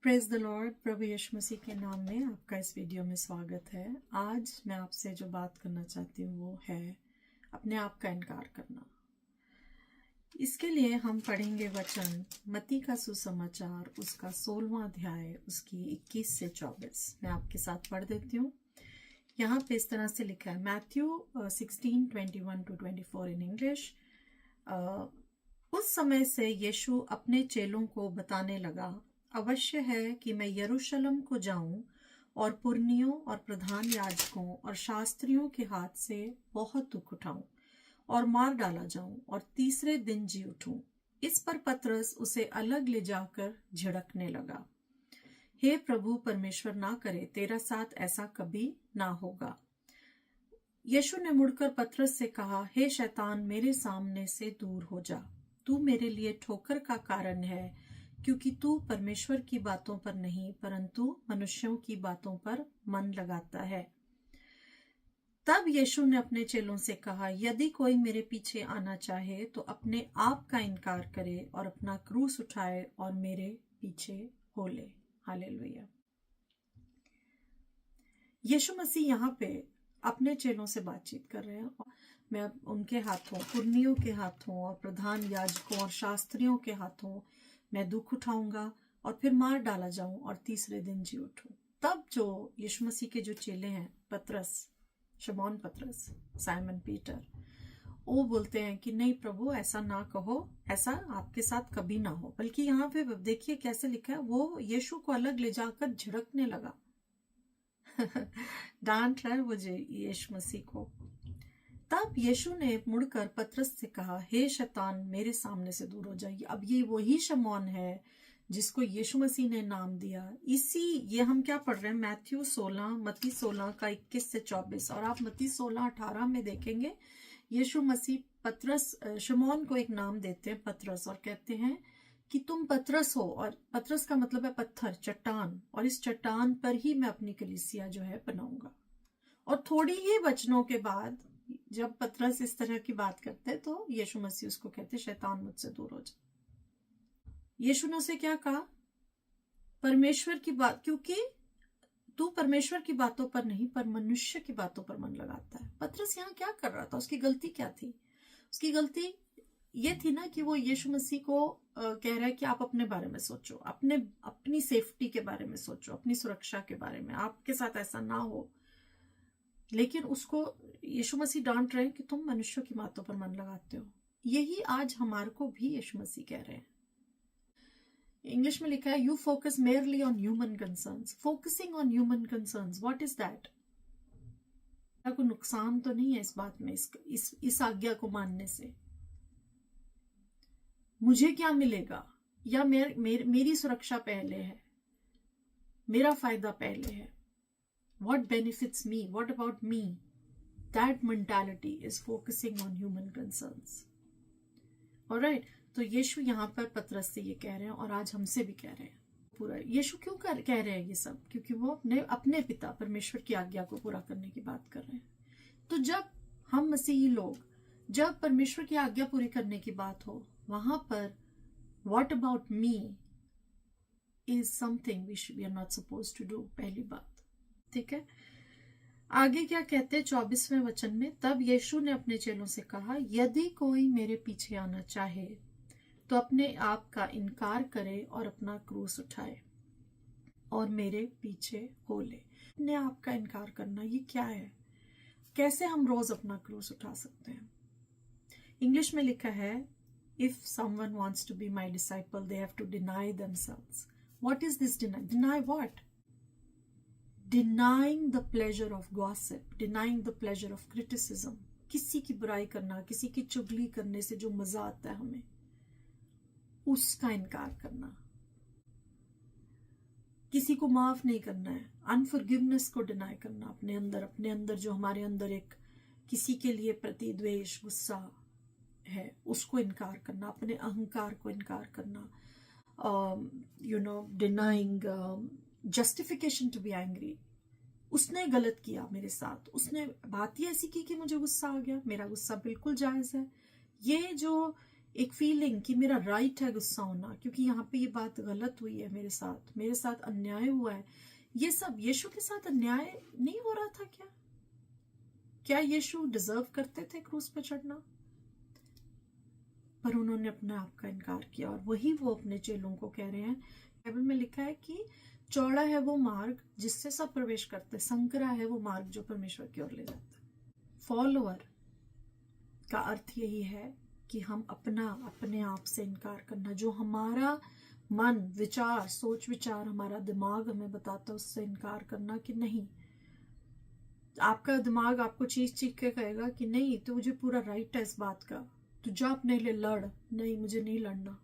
Praise the lord. प्रभु यीशु मसीह के नाम में आपका इस वीडियो में स्वागत है। आज मैं आपसे जो बात करना चाहती हूँ वो है अपने आप का इनकार करना। इसके लिए हम पढ़ेंगे वचन मत्ती का सुसमाचार उसका 16वां अध्याय उसकी 21 से 24। मैं आपके साथ पढ़ देती हूँ। यहाँ पे इस तरह से लिखा है, मैथ्यू 16:21-24 इन इंग्लिश। उस समय से यीशु अपने चेलों को बताने लगा, अवश्य है कि मैं यरूशलेम को जाऊं और पुरनियों और प्रधान याजकों और शास्त्रियों के हाथ से बहुत दुख उठाऊं और मार डाला जाऊं और तीसरे दिन जी उठूं। इस पर पतरस उसे अलग ले जाकर झिड़कने लगा, हे प्रभु, परमेश्वर ना करे, तेरा साथ ऐसा कभी ना होगा। यीशु ने मुड़कर पतरस से कहा, हे शैतान, मेरे सामने से दूर हो जा, तू मेरे लिए ठोकर का कारण है, क्योंकि तू परमेश्वर की बातों पर नहीं परंतु मनुष्यों की बातों पर मन लगाता है। तब यीशु ने अपने चेलों से कहा, यदि कोई मेरे पीछे आना चाहे तो अपने आप का इनकार करे और अपना क्रूस उठाए और मेरे पीछे हो ले। हालेलुया। यीशु मसीह यहाँ पे अपने चेलों से बातचीत कर रहे हैं। मैं उनके हाथों, पुरनियों के हाथों और प्रधान याजकों और शास्त्रियों के हाथों मैं दुख उठाऊंगा और फिर मार डाला जाऊं और तीसरे दिन जी उठूं। तब जो यीशु मसीह के जो चेले हैं, पतरस, शमौन पतरस, साइमन पीटर, वो बोलते हैं कि नहीं प्रभु, ऐसा ना कहो, ऐसा आपके साथ कभी ना हो। बल्कि यहाँ पे देखिए कैसे लिखा है, वो यीशु को अलग ले जाकर झिड़कने लगा डांट रहा है वो यीशु मसीह को। तब यीशु ने मुड़कर पतरस से कहा, हे शैतान, मेरे सामने से दूर हो जाइए। अब ये वही शमौन है जिसको यीशु मसीह ने नाम दिया। ये हम क्या पढ़ रहे हैं, मत्ती 16 का 21 से 24। और आप मत्ती 16:18 में देखेंगे, यीशु मसीह शमौन को एक नाम देते हैं, पतरस, और कहते हैं कि तुम पतरस हो, और पतरस का मतलब है पत्थर, चट्टान, और इस चट्टान पर ही मैं अपनी कलीसिया जो है बनाऊंगा। और थोड़ी ही वचनों के बाद जब पतरस इस तरह की बात करते तो यीशु मसीह उसको कहते, शैतान मुझसे दूर हो जा। यीशु ने उसे क्या कहा, परमेश्वर की बात, क्योंकि तू परमेश्वर की बातों पर नहीं पर मनुष्य की बातों पर मन लगाता है। पतरस यहाँ क्या कर रहा था, उसकी गलती क्या थी? उसकी गलती ये थी ना कि वो यीशु मसीह को कह रहा है कि आप अपने बारे में सोचो, अपनी सेफ्टी के बारे में सोचो, अपनी सुरक्षा के बारे में, आपके साथ ऐसा ना हो। लेकिन उसको यीशु मसीह डांट रहे हैं कि तुम मनुष्यों की बातों पर मन लगाते हो। यही आज हमारे को भी यीशु मसीह कह रहे हैं। इंग्लिश में लिखा है, you focus merely on human concerns. Focusing on human concerns, what is that? कोई नुकसान तो नहीं है इस बात में, इस आज्ञा को मानने से। मुझे क्या मिलेगा, या मेरी सुरक्षा पहले है, मेरा फायदा पहले है। What benefits me? What about me? That mentality is focusing on human concerns. Alright? तो यीशु यहाँ पर पतरस से ये कह रहे हैं और आज हमसे भी कह रहे हैं। पूरा यीशु क्यों कह रहे हैं ये सब? क्योंकि वो अपने पिता परमेश्वर की आज्ञा को पूरा करने की बात कर रहे हैं। तो जब हम मसीही लोग, जब परमेश्वर की आज्ञा पूरी करने की बात हो, वहां पर what about me is something we are not supposed to do। पहली बात, ठीक है। आगे क्या कहते हैं 24वें वचन में, तब यीशु ने अपने चेलों से कहा, यदि कोई मेरे पीछे आना चाहे तो अपने आप का इनकार करे और अपना क्रूस उठाए और मेरे पीछे हो ले। अपने आप का इनकार करना ये क्या है? कैसे हम रोज अपना क्रूस उठा सकते हैं? इंग्लिश में लिखा है, if someone wants to be my disciple they have to deny themselves. What is this deny? Deny what? Denying the pleasure of gossip, denying the pleasure of criticism। किसी की बुराई करना, किसी की चुगली करने से जो मजा आता है हमें, उसका इनकार करना। किसी को माफ नहीं करना है, अनफॉरगिवनेस को डिनाई करना, अपने अंदर जो हमारे अंदर एक किसी के लिए प्रति द्वेष, गुस्सा है, उसको इनकार करना, अपने अहंकार को इनकार करना। Denying justification to be angry. उसने गलत किया मेरे साथ, उसने बात ही ऐसी की कि मुझे गुस्सा आ गया, मेरा गुस्सा बिल्कुल जायज है। ये जो एक फीलिंग कि मेरा राइट है गुस्सा होना, क्योंकि यहाँ पे ये बात गलत हुई है मेरे साथ अन्याय हुआ है। ये सब यीशु के साथ अन्याय नहीं हो रहा था क्या? क्या यीशु डिजर्व करते थे क्रूस पे चढ़ना? पर उन्होंने अपने आप का इनकार किया, और वही वो अपने चेलों को कह रहे हैं। बाइबल में लिखा है कि चौड़ा है वो मार्ग जिससे सब प्रवेश करते, संकरा है वो मार्ग जो परमेश्वर की ओर ले जाता है। फॉलोअर का अर्थ यही है कि हम अपने आप से इनकार करना, जो हमारा मन, विचार, सोच विचार, हमारा दिमाग हमें बताता है, उससे इनकार करना कि नहीं। आपका दिमाग आपको चीख चीख के कहेगा कि नहीं, तो मुझे पूरा राइट है इस बात का, तू जा अपने लिए लड़। नहीं, मुझे नहीं लड़ना,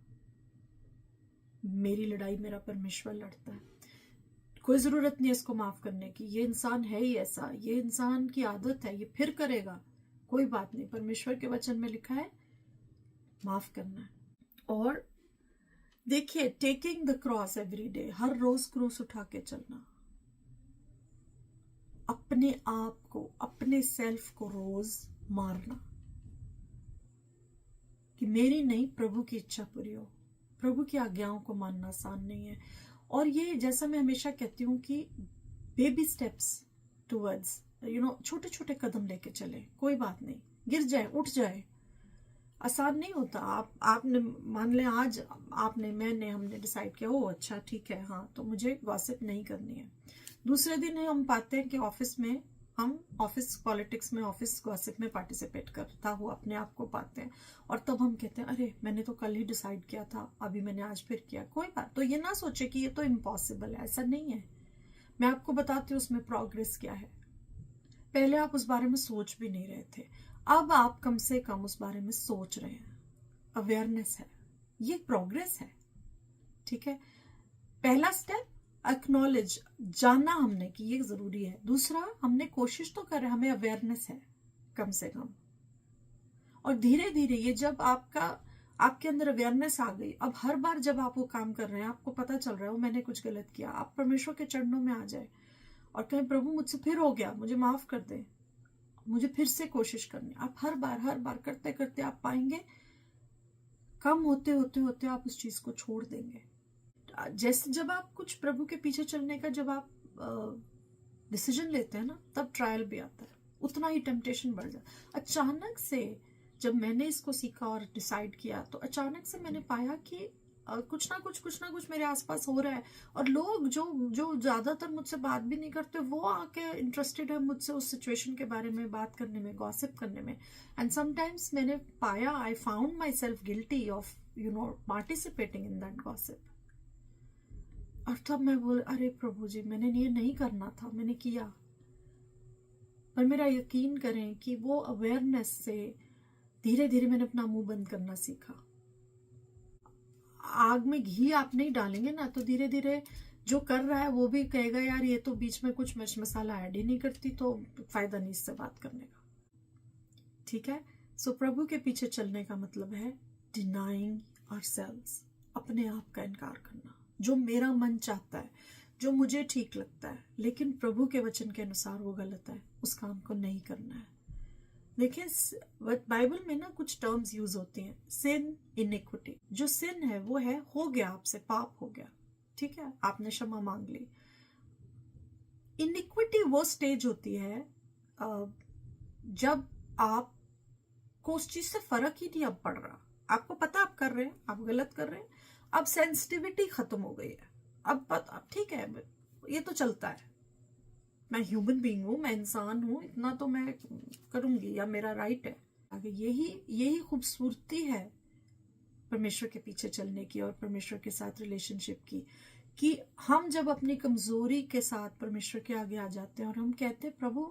मेरी लड़ाई मेरा परमेश्वर लड़ता है। कोई जरूरत नहीं है इसको माफ करने की, ये इंसान है ही ऐसा, ये इंसान की आदत है, ये फिर करेगा, कोई बात नहीं। परमेश्वर के वचन में लिखा है माफ करना है। और देखिए, taking the cross every day, हर रोज क्रूस उठा के चलना, अपने आप को, अपने सेल्फ को रोज मारना कि मेरी नहीं, प्रभु की इच्छा पूरी हो। प्रभु की आज्ञाओं को मानना आसान नहीं है। और ये, जैसा मैं हमेशा कहती हूँ कि बेबी स्टेप्स टूवर्ड्स, छोटे छोटे कदम लेके चले, कोई बात नहीं, गिर जाए उठ जाए, आसान नहीं होता। आपने मान लें आज हमने डिसाइड किया, ओ अच्छा ठीक है, हाँ तो मुझे गॉसिप नहीं करनी है। दूसरे दिन हम पाते हैं कि ऑफिस पॉलिटिक्स में, ऑफिस गॉसिप में पार्टिसिपेट करता हुआ अपने आप को पाते हैं, और तब हम कहते हैं अरे मैंने तो कल ही डिसाइड किया था, अभी मैंने आज फिर किया। कोई बात, तो ये ना सोचे कि ये तो इम्पॉसिबल है, ऐसा नहीं है। मैं आपको बताती हूँ उसमें प्रोग्रेस क्या है। पहले आप उस बारे में सोच भी नहीं रहे थे, अब आप कम से कम उस बारे में सोच रहे हैं, अवेयरनेस है, ये प्रोग्रेस है। ठीक है, पहला स्टेप एक्नॉलेज, जानना हमने कि ये जरूरी है। दूसरा, हमने कोशिश तो कर रहे, हमें अवेयरनेस है कम से कम। और धीरे धीरे ये जब आपके अंदर अवेयरनेस आ गई, अब हर बार जब आप वो काम कर रहे हैं, आपको पता चल रहा है वो मैंने कुछ गलत किया, आप परमेश्वर के चरणों में आ जाए और कहें प्रभु मुझसे फिर हो गया, मुझे माफ कर दे, मुझे फिर से कोशिश करनी। आप हर बार करते करते आप पाएंगे कम होते होते होते आप उस चीज को छोड़ देंगे। जैसे जब आप कुछ प्रभु के पीछे चलने का जब आप डिसीजन लेते हैं ना, तब ट्रायल भी आता है, उतना ही टेम्पटेशन बढ़ जाता है। अचानक से जब मैंने इसको सीखा और डिसाइड किया, तो अचानक से मैंने पाया कि कुछ ना कुछ मेरे आसपास हो रहा है, और लोग जो ज्यादातर मुझसे बात भी नहीं करते, वो आके इंटरेस्टेड है मुझसे उस सिचुएशन के बारे में बात करने में, गॉसिप करने में। एंड समटाइम्स मैंने पाया, I found my self guilty of participating in that gossip. और तब मैं बोल, अरे प्रभु जी, मैंने ये नहीं करना था, मैंने किया। पर मेरा यकीन करें कि वो अवेयरनेस से धीरे धीरे मैंने अपना मुंह बंद करना सीखा। आग में घी आप नहीं डालेंगे ना, तो धीरे धीरे जो कर रहा है वो भी कहेगा यार ये तो बीच में कुछ मिर्च मसाला ऐड ही नहीं करती, तो फायदा नहीं इससे बात करने का। ठीक है, सो प्रभु के पीछे चलने का मतलब है डिनाइंग आवरसेल्व्स, अपने आप का इनकार करना। जो मेरा मन चाहता है, जो मुझे ठीक लगता है, लेकिन प्रभु के वचन के अनुसार वो गलत है, उस काम को नहीं करना है। देखिए, बाइबल में ना कुछ टर्म्स यूज होती हैं, सिन, इनिक्विटी। जो सिन है वो है, हो गया आपसे, पाप हो गया, ठीक है, आपने क्षमा मांग ली। इनिक्विटी वो स्टेज होती है जब आपको उस चीज से फर्क ही नहीं अब पड़ रहा, आपको पता आप कर रहे हैं, आप गलत कर रहे हैं, अब सेंसिटिविटी खत्म हो गई है, अब ठीक है, ये तो चलता है, मैं ह्यूमन बीइंग हूं, मैं इंसान हूं, इतना तो मैं करूंगी, या मेरा राइट है। आगे यही खूबसूरती है परमेश्वर के पीछे चलने की और परमेश्वर के साथ रिलेशनशिप की, कि हम जब अपनी कमजोरी के साथ परमेश्वर के आगे आ जाते हैं और हम कहते हैं प्रभु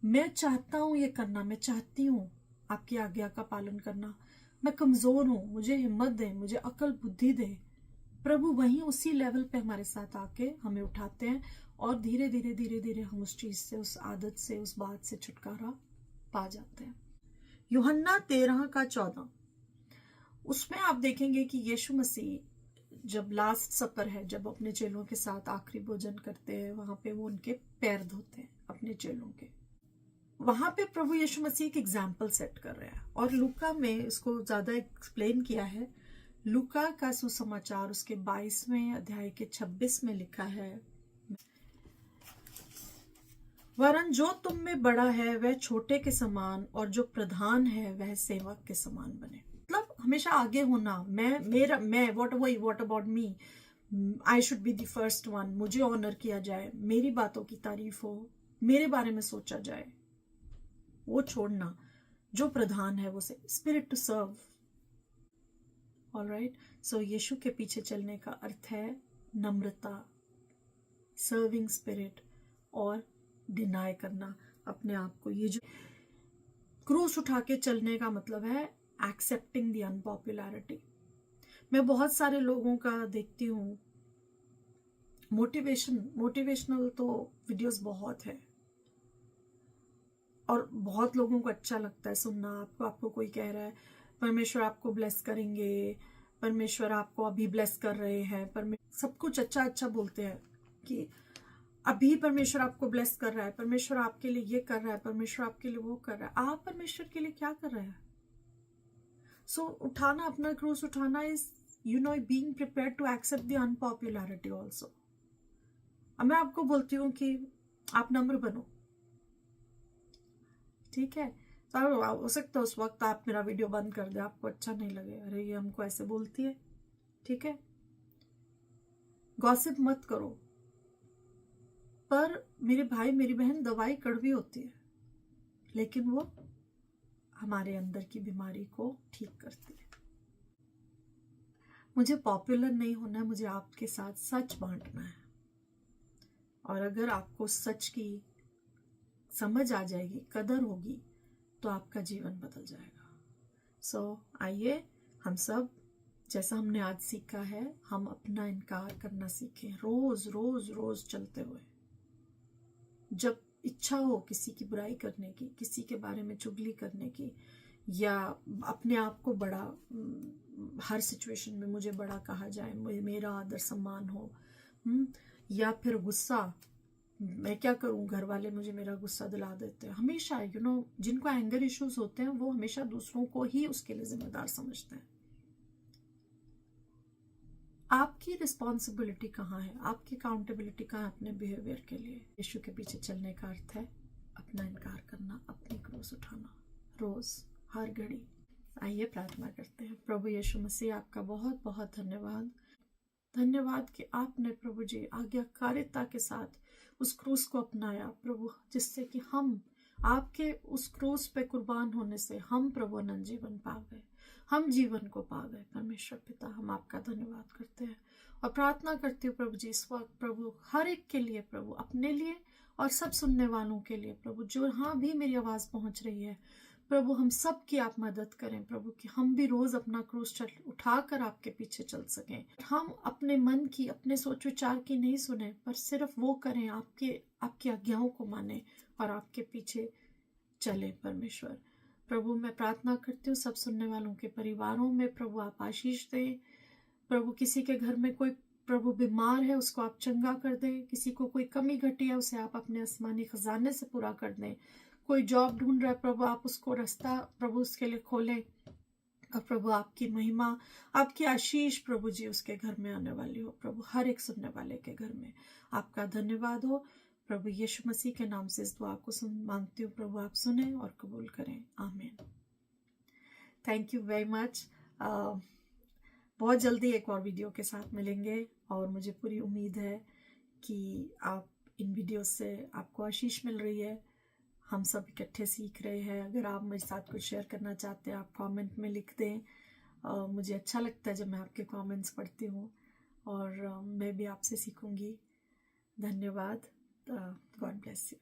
मैं चाहता हूं ये करना, मैं चाहती हूँ आपकी आज्ञा का पालन करना, मैं कमजोर हूं, मुझे हिम्मत दे, मुझे अकल बुद्धि दे। प्रभु वहीं उसी लेवल पे हमारे साथ आके हमें उठाते हैं, और धीरे धीरे हम उस चीज से, उस आदत से, उस बात से छुटकारा पा जाते हैं। यूहन्ना 13:14, उसमें आप देखेंगे कि यीशु मसीह जब लास्ट सपर है, जब अपने चेलों के साथ आखिरी भोजन करते हैं, वहां पे वो उनके पैर धोते हैं, अपने चेलों के। वहां पे प्रभु यीशु मसीह एक एग्जाम्पल सेट कर रहे हैं। और लूका में इसको ज्यादा एक्सप्लेन किया है। लूका का सुसमाचार उसके 22वें अध्याय के 26 में लिखा है, वरन जो तुम में बड़ा है वह छोटे के समान, और जो प्रधान है वह सेवक के समान बने। मतलब हमेशा आगे होना, मैं what about me, I should be the first one, मुझे ऑनर किया जाए, मेरी बातों की तारीफ हो, मेरे बारे में सोचा जाए, वो छोड़ना। जो प्रधान है वो स्पिरिट टू सर्व। ऑलराइट, सो यीशु के पीछे चलने का अर्थ है नम्रता, सर्विंग स्पिरिट, और डिनाई करना अपने आप को। ये जो क्रूस उठा के चलने का मतलब है एक्सेप्टिंग द अनपॉपुलैरिटी। मैं बहुत सारे लोगों का देखती हूँ, मोटिवेशनल तो वीडियोस बहुत है, और बहुत लोगों को अच्छा लगता है सुनना। आपको कोई कह रहा है परमेश्वर आपको ब्लेस करेंगे, परमेश्वर आपको अभी ब्लेस कर रहे हैं, सब कुछ अच्छा अच्छा बोलते हैं कि अभी परमेश्वर आपको ब्लेस कर रहा है, परमेश्वर आपके लिए ये कर रहा है, परमेश्वर आपके लिए वो कर रहा है। आप परमेश्वर के लिए क्या कर रहे हैं? सो उठाना, अपना क्रूस उठाना is being prepared to accept the unpopularity also. अब मैं आपको बोलती हूँ कि आप नम्र बनो, ठीक है? तो हो सकता है उस वक्त आप मेरा वीडियो बंद कर दे, आपको अच्छा नहीं लगे, अरे ये हमको ऐसे बोलती है, ठीक है? गॉसिप मत करो। पर मेरे भाई मेरी बहन, दवाई कड़वी होती है, लेकिन वो हमारे अंदर की बीमारी को ठीक करती है। मुझे पॉपुलर नहीं होना है, मुझे आपके साथ सच बांटना है। और अगर आपको सच की समझ आ जाएगी, कदर होगी, तो आपका जीवन बदल जाएगा। सो आइए हम सब, जैसा हमने आज सीखा है, हम अपना इनकार करना सीखें, रोज रोज रोज चलते हुए। जब इच्छा हो किसी की बुराई करने की, किसी के बारे में चुगली करने की, या अपने आप को बड़ा, हर सिचुएशन में मुझे बड़ा कहा जाए, मेरा आदर सम्मान हो, या फिर गुस्सा, मैं क्या करूं, घर वाले मुझे मेरा गुस्सा दिला देते हैं हमेशा। जिनको एंगर इश्यूज होते हैं वो हमेशा दूसरों को ही उसके लिए जिम्मेदार समझते हैं। आपकी रिस्पॉन्सिबिलिटी कहाँ है? आपकी अकाउंटेबिलिटी कहाँ है अपने बिहेवियर के लिए? यीशु के पीछे चलने का अर्थ है अपना इनकार करना, अपनी क्रूस उठाना, रोज, हर घड़ी। आइए प्रार्थना करते हैं। प्रभु यीशु मसीह, आपका बहुत बहुत धन्यवाद। धन्यवाद कि आपने प्रभु जी आज्ञाकारिता के साथ उस क्रूस को अपनाया प्रभु, जिससे कि हम आपके उस क्रूस पे कुर्बान होने से हम प्रभु अनंत जीवन पा गए, हम जीवन को पा गए। परमेश्वर पिता, हम आपका धन्यवाद करते हैं और प्रार्थना करती हूँ प्रभु जी, इस वक्त प्रभु हर एक के लिए प्रभु, अपने लिए और सब सुनने वालों के लिए प्रभु, जो यहाँ भी मेरी आवाज पहुंच रही है प्रभु, हम सब की आप मदद करें प्रभु, कि हम भी रोज अपना क्रूस उठाकर आपके पीछे चल सकें। हम अपने मन की, अपने सोच विचार की नहीं सुने, पर सिर्फ वो करें, आपकी आज्ञाओं को माने और आपके पीछे चले। परमेश्वर प्रभु, मैं प्रार्थना करती हूँ सब सुनने वालों के परिवारों में प्रभु आप आशीष दें प्रभु। किसी के घर में कोई प्रभु बीमार है, उसको आप चंगा कर दें। किसी को कोई कमी घटी है, उसे आप अपने आसमानी खजाने से पूरा कर दें। कोई जॉब ढूंढ रहा है प्रभु, आप उसको रास्ता प्रभु उसके लिए खोलें। और प्रभु आपकी महिमा, आपकी आशीष प्रभु जी उसके घर में आने वाली हो प्रभु, हर एक सुनने वाले के घर में। आपका धन्यवाद हो प्रभु, यीशु मसीह के नाम से इस दुआ को मांगती हूँ प्रभु, आप सुने और कबूल करें। आमीन। Thank you very much. बहुत जल्दी एक और वीडियो के साथ मिलेंगे, और मुझे पूरी उम्मीद है कि आप इन वीडियो से आपको आशीष मिल रही है। हम सब इकट्ठे सीख रहे हैं। अगर आप मेरे साथ कुछ शेयर करना चाहते हैं, आप कमेंट में लिख दें। मुझे अच्छा लगता है जब मैं आपके कमेंट्स पढ़ती हूँ, और मैं भी आपसे सीखूंगी। धन्यवाद। God bless you.